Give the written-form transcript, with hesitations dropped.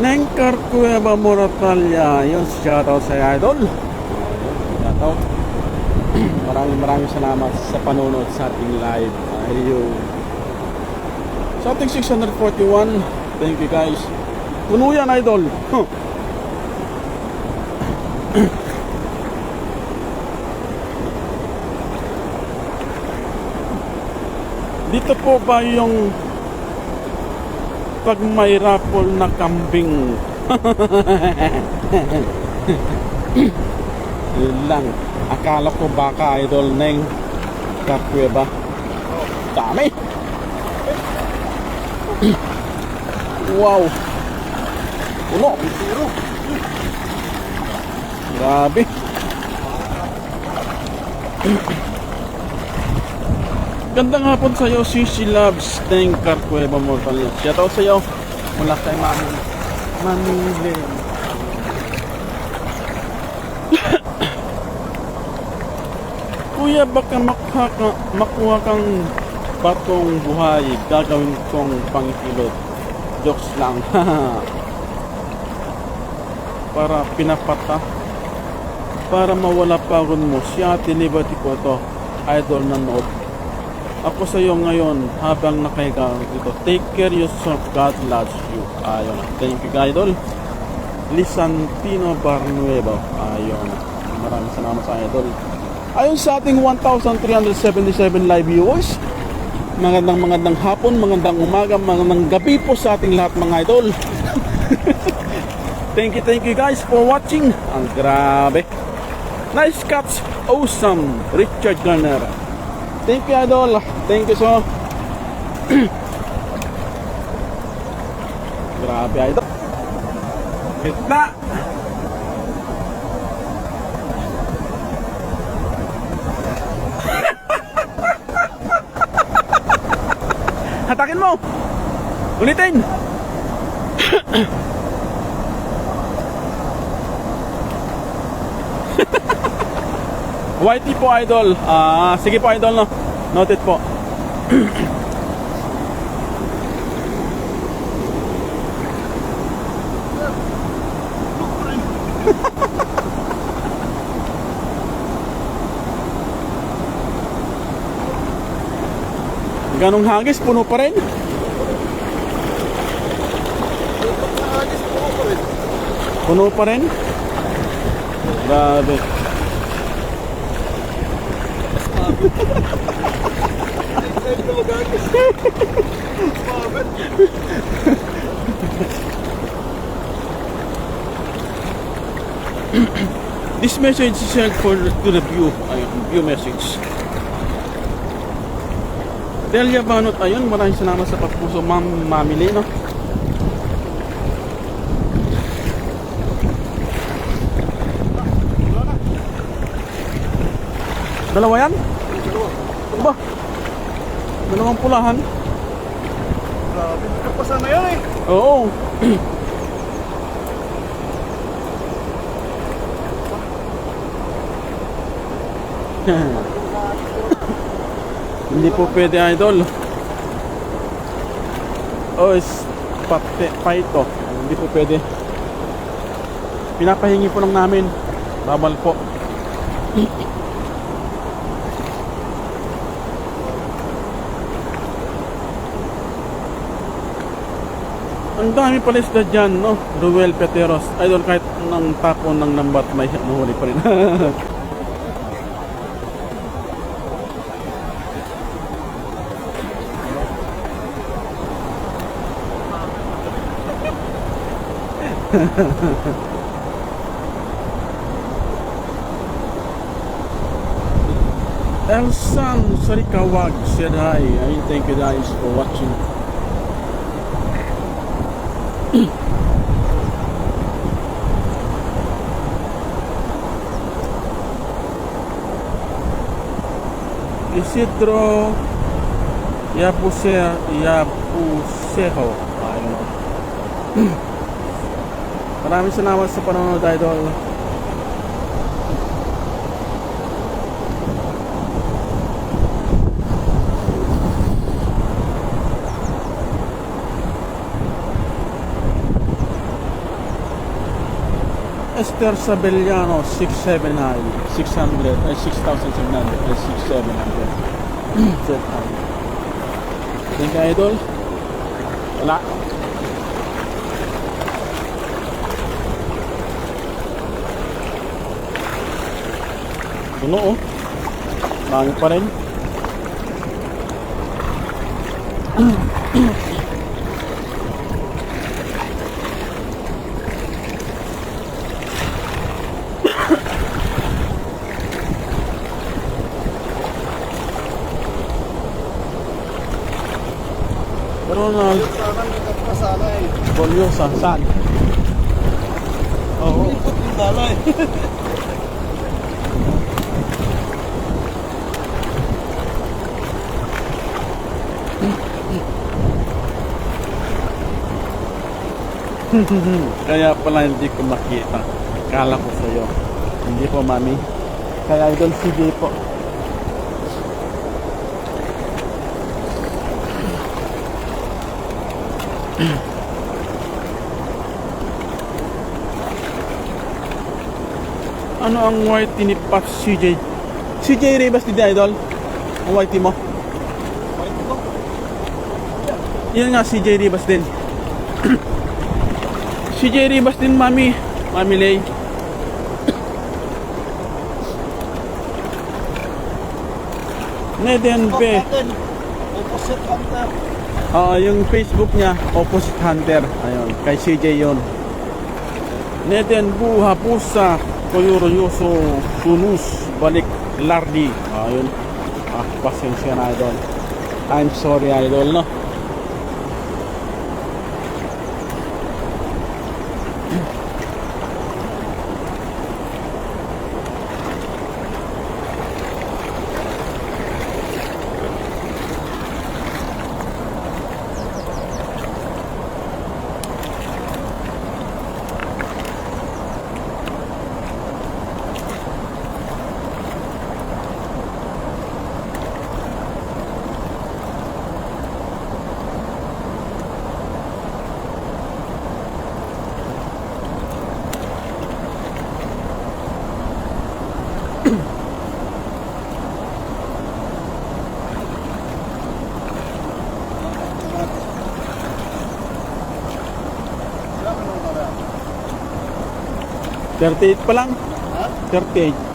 Nengkar Cueva Moratalia. Yun, shoutout sa idol. Shoutout. Maraming salamat sa panonood sa ating live. Ayun. Sa ating 641. Thank you guys. Puno yan idol. Dito po ba yung pag may raffle na kambing? Yun lang. Akala ko baka idol Neng Cueva. Dami. Wow. Puno. Grabe. Gandang hapon sa iyo, Sisi Loves. Thank Cueva Mortal. Shoutout sa iyo. Mula kay Manila. Kuya, baka makuha kang batong buhay. Gagawin kong pangkilot. Jokes lang. Para pinapata. Para mawala pagod mo. Siya, tinibati ko ito. Idol na nood. Ako sa iyo ngayon habang nakahiga dito. Take care yourself. God loves you. Ayun. Thank you, idol. Lisantino Barnuevo. Ayun. Maraming salamat sa idol. Ayun sa ating 1,377 live viewers. Magandang hapon, magandang umaga, magandang gabi po sa ating lahat mga idol. Thank you guys for watching. Ang grabe. Nice cuts. Awesome. Richard Garner. Thank you idol. Thank you so. Grabe idol. Kita. Hatakin mo. Ulitin. YT po idol. Sige po idol no. Noted po. Ganong hagis, puno pa rin. Puno pa rin. Grabe. This message is sent for to the view message. Delia Banot, ayun, maraming salamat sa pagpuso, Ma'am Mamili, no? Dalawa yan? Ba? Dalawang pulahan? Grabe, kapasa na yan eh. Oo. Hindi po pwede idol. Oh, paito. Hindi po pwede. Pinapahingi po lang namin. Babal po. Ang dami pala isda dyan, no? Ruel Peteros. Idol, kahit ng tapon ng lambat may nahuli pa rin. Elsan Sarikawag said hi. I thank you guys for watching. Isidro Yapuseho. Ayun. Maraming salamat sa panonood idol. Esther Sabellano, 679, 600, 6,700, 6,700. Set high. Thank you, idol. Wala. Puno, oh. Dami pa rin. Ronald Sana may kapasana eh. Bolyosa, saan? Oo. Ikot yung dala eh. Kaya pala hindi ko makita. Kala ko sa'yo. Hindi po, mami. Kaya idol CJ po. Ano ang white ni Pat CJ? CJ Rivas din idol? Ang white mo? White ko. Yan nga CJ Rivas din. CJ Rivas din, mami. Mami Lay. Neden Ito P. natin. Opposite hunter. Yung Facebook niya, Opposite Hunter. Ayun, kay CJ yun. Neden Buha Pusa Koyoroyoso Sunus Balik Lardi. Ayun. Pasensya na, idol. I'm sorry, idol, no? Wala ka nung para. 38 pa lang. Ha? 38.